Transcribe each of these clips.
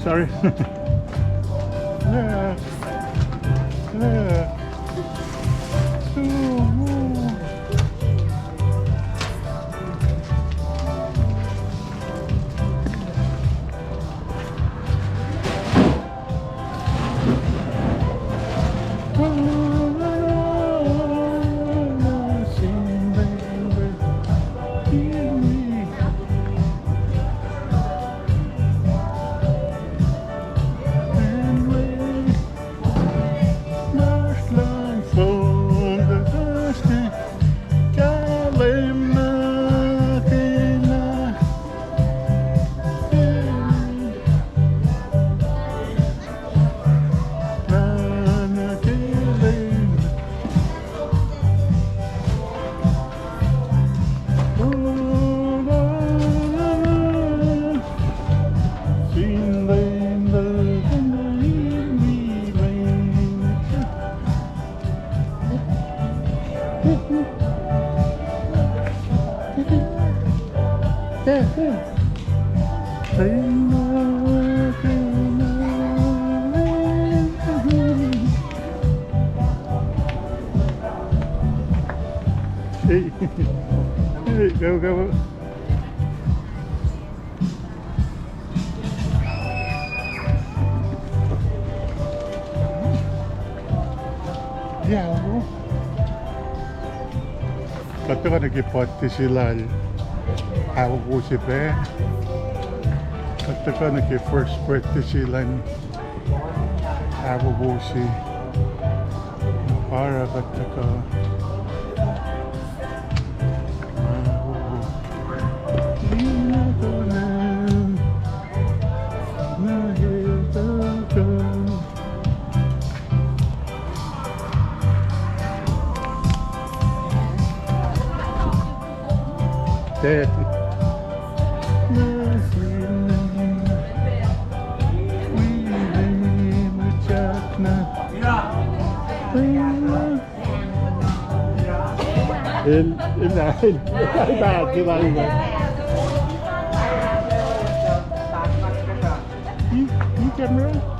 sorry. Yeah. Yeah. Hey, hey, go, go. Yeah. Katakan nagipati sila. Ako si Pe. Katakan nagip-first birthday sila. Ako si para kataka. Dead. Camera.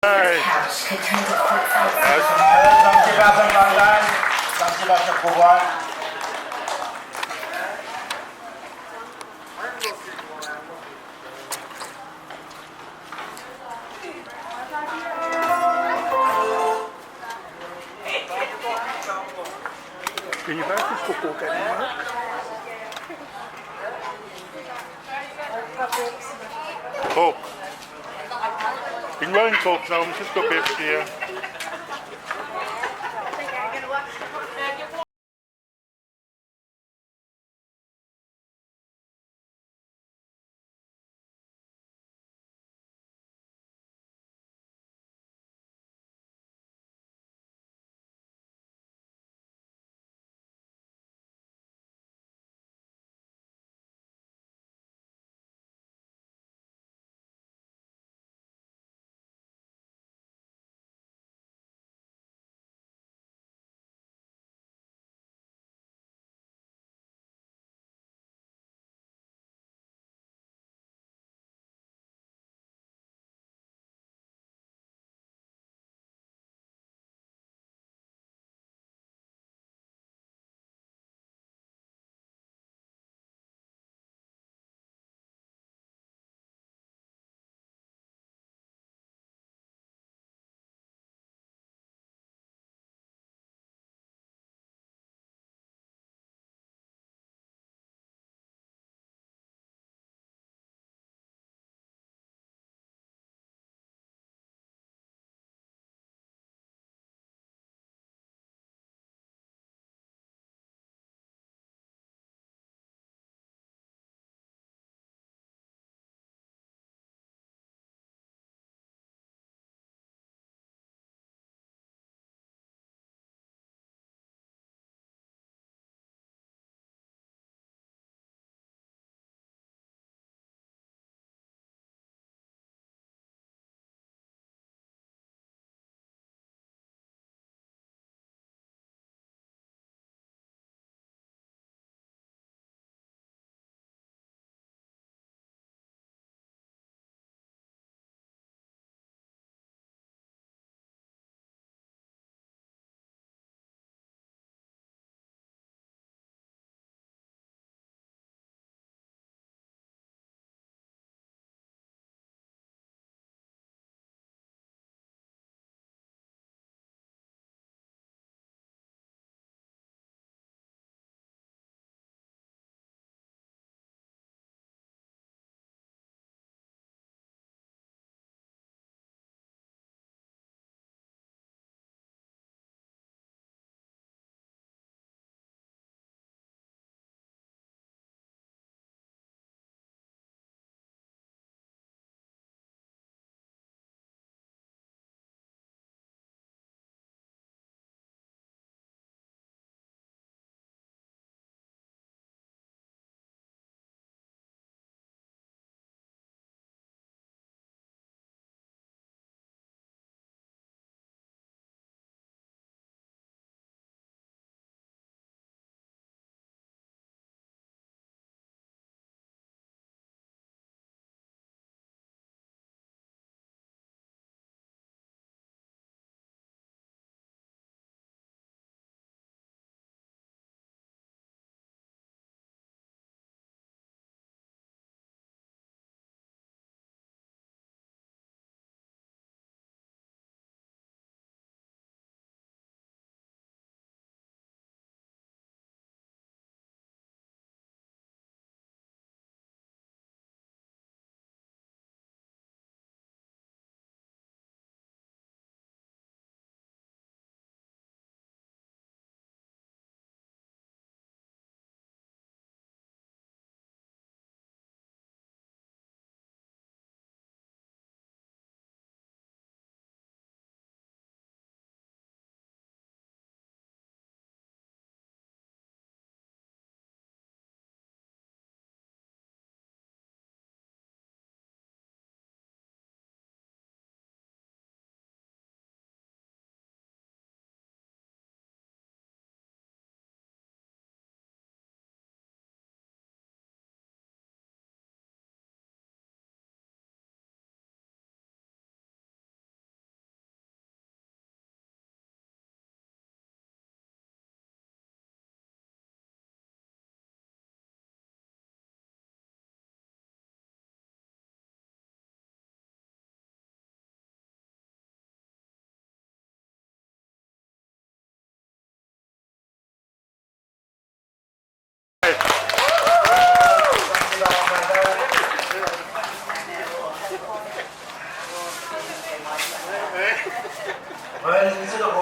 Couch contains a courtside Can you pass this cook anymore? Coke. Tingnan Coke na umisis ko Pepsi.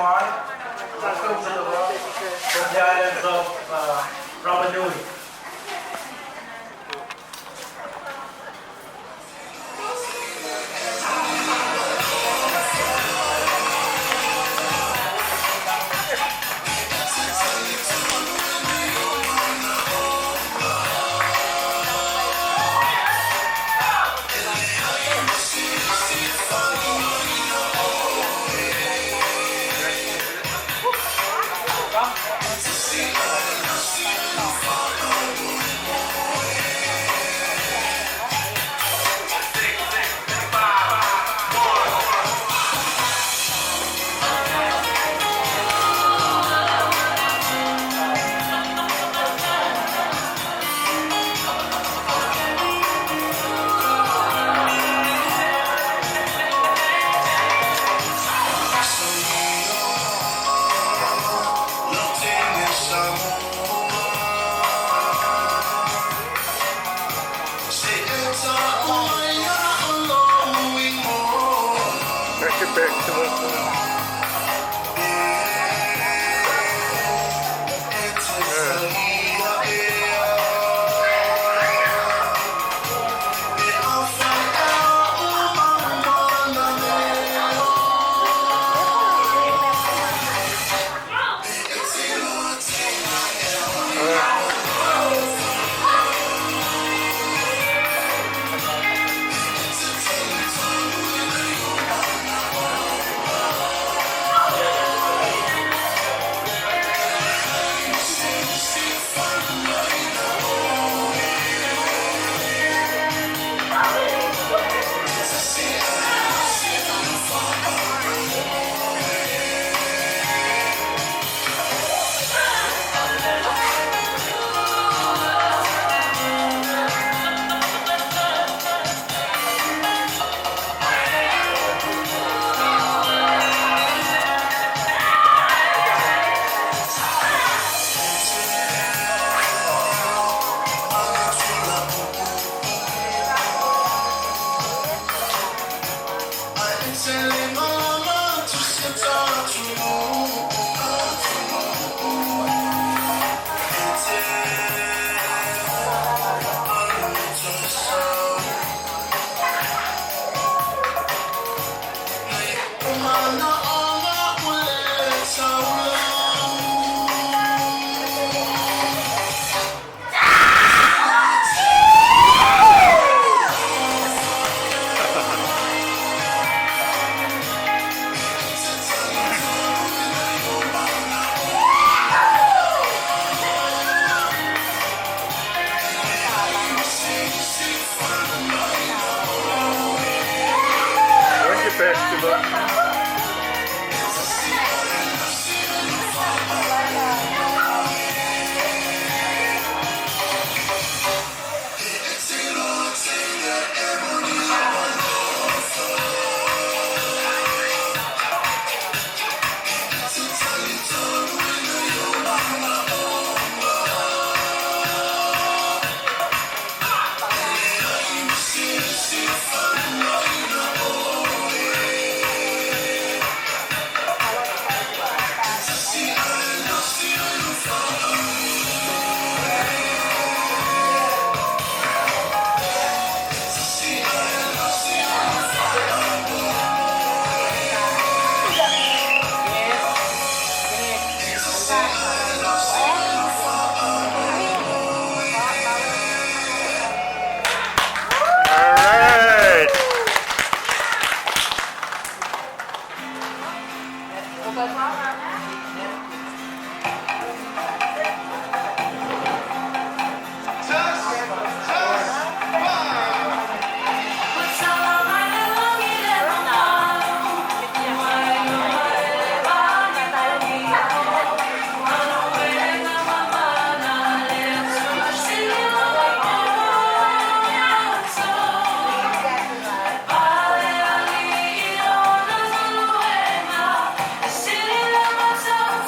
Hawaii, welcome to the world from the islands of Rapa Nui. Back to the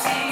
See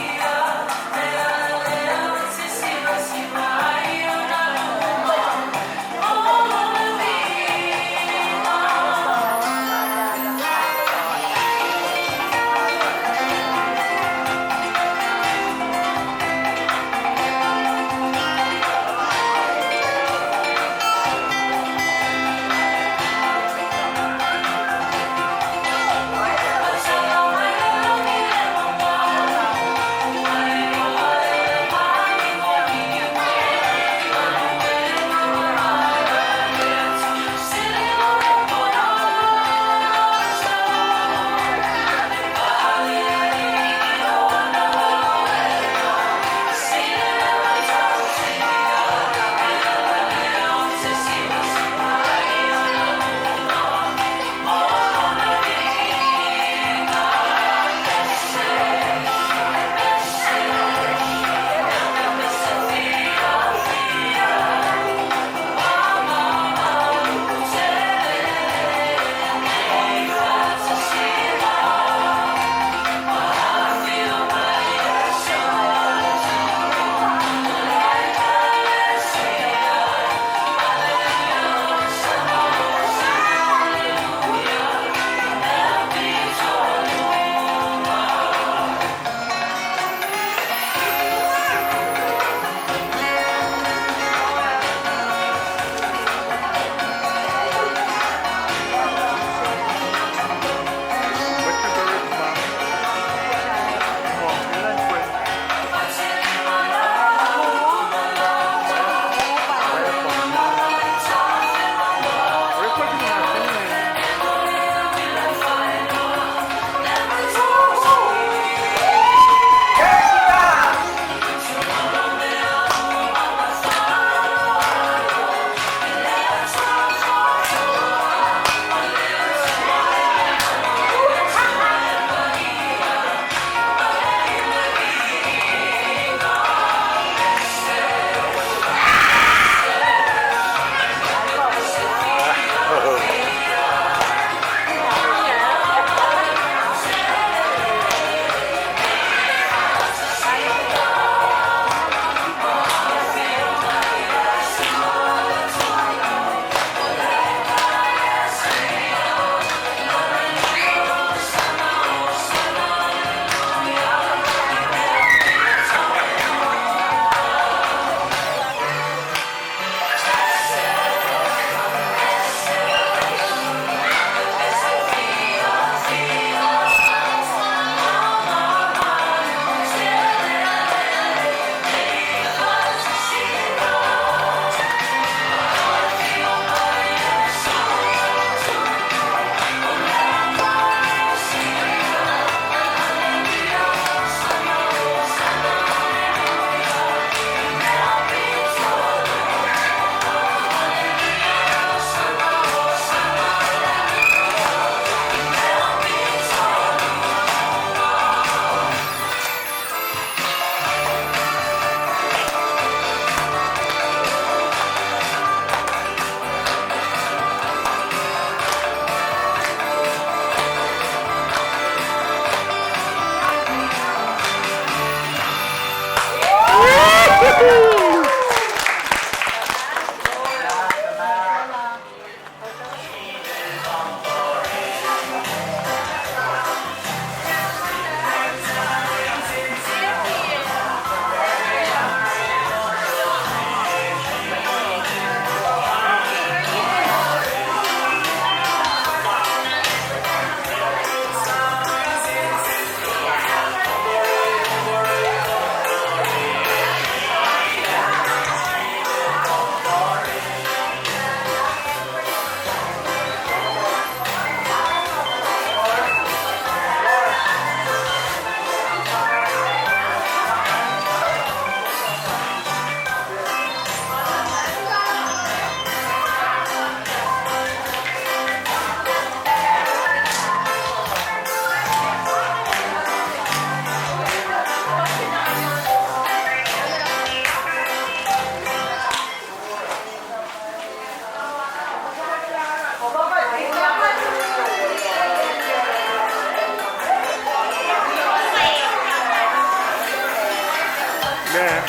Bene.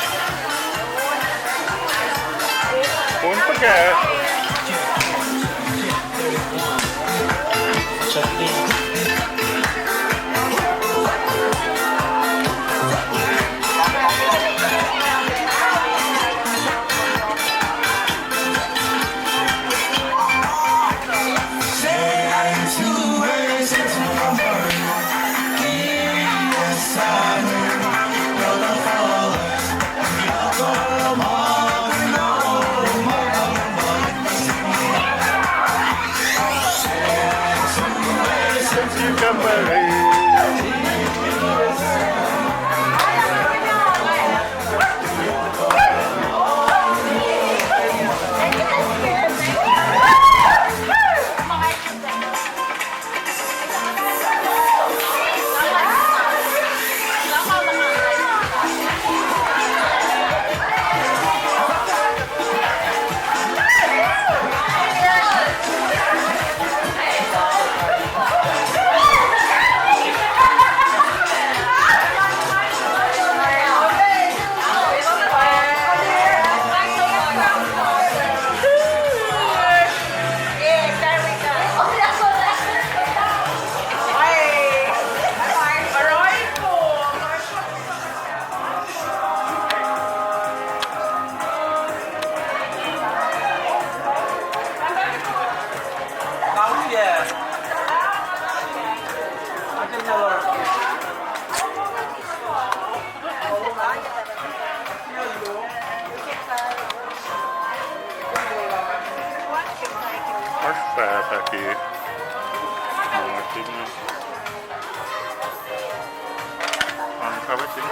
Punto che è? Aspetta aqui. Acaba de ter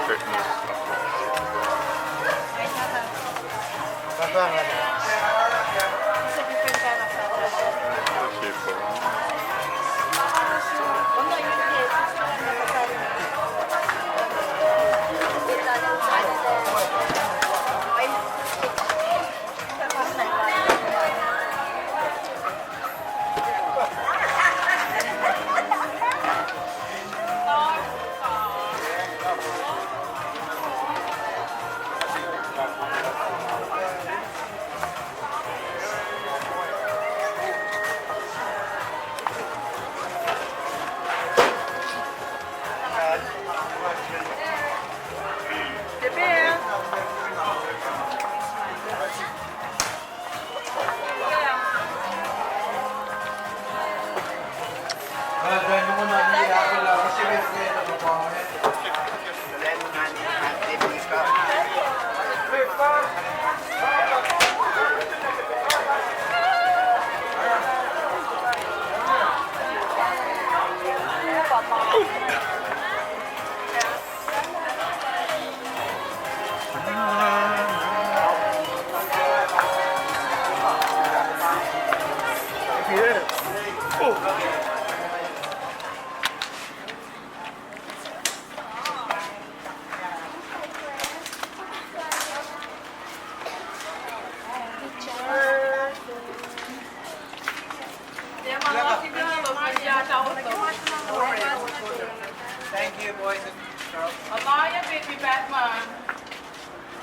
Thank you, boys and girls. Amaya, baby Batman.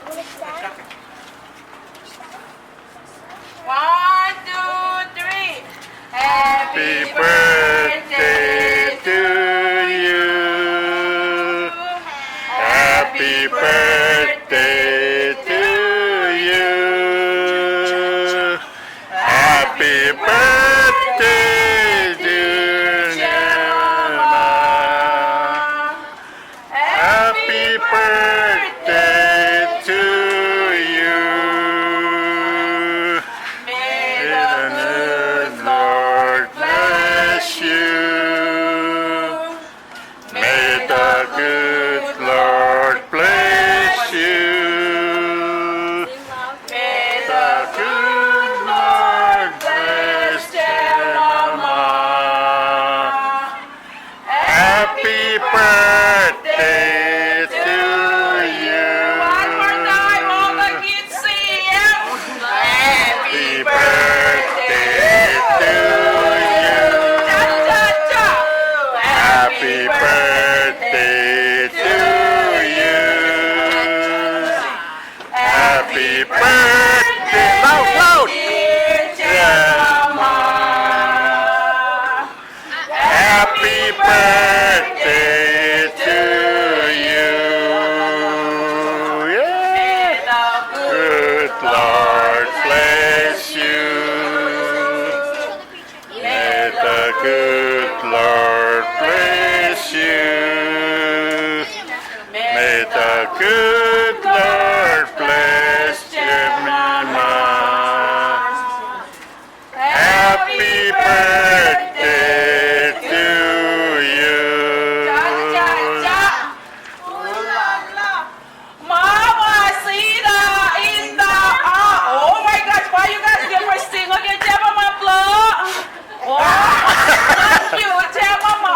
One, two, three. Happy birthday to you. Happy birthday to you. Happy birthday, dear Mama. Happy birthday to you. May The the good Lord bless you. May the good Lord bless you. May The good Lord bless dear Mama. Happy birthday to you. One more time, all the kids sing. Happy birthday to you. Cha cha cha. Happy birthday to you. Happy birthday. Loud, loud. Yeah. Happy birthday to you. Yeah. Good Lord bless you. May the good Lord bless you. May the good Lord bless your mama. Happy birthday to you. Cha cha cha. Ooh la la. Mama, see the in the oh my gosh, why you guys never sing again? Tell Mama blow. Oh, thank you, tell Mama.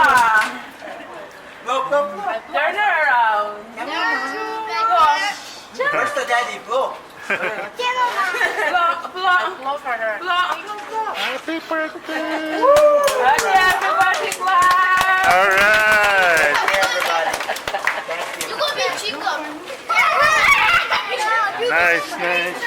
Look, look, look. Turn her around. Where's the daddy? Blow. Blow for her. Blow. Happy birthday. Okay, everybody clap. All right. Hey, everybody. Thank you. Nice, nice.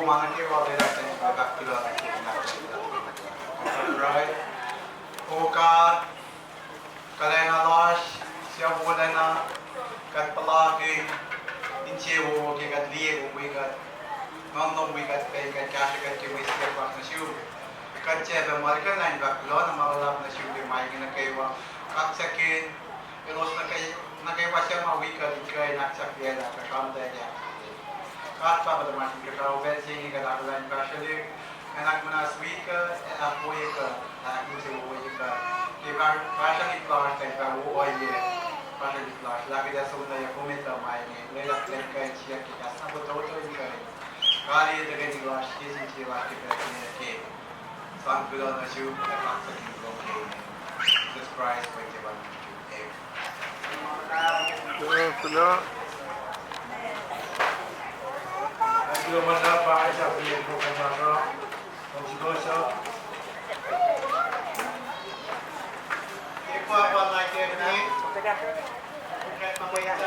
mana ke wa le ra ten ba ka kilo na ke na right oka kalena lash sia bolana kat pala ke inche wo ke kat lie wo we kat non we kat pe kat ka ke we sia wa na shu kat che ba mar ka na ba lo na ma la na shu ke mai ke na ke wa kat sa ke elos na ke wa sia ma we kat ke na sa ke na ka kam da ya kat pa ba ma ke ka o ben sing ke da la ba shele anak mana sweet ke anak boy ke anak inche wo we ke Passion is lost and wo oye passion is lost lagi dah sudah ya komit ramai ni lepas lepas siap kita sampai tahu ini kali dengan ni lost sih sih lagi kita ni ke sang bulan masuk lepas lagi ke this price when you want to Hello. Aku mana apa aja beli bukan mana kau apa lagi ni? Bukan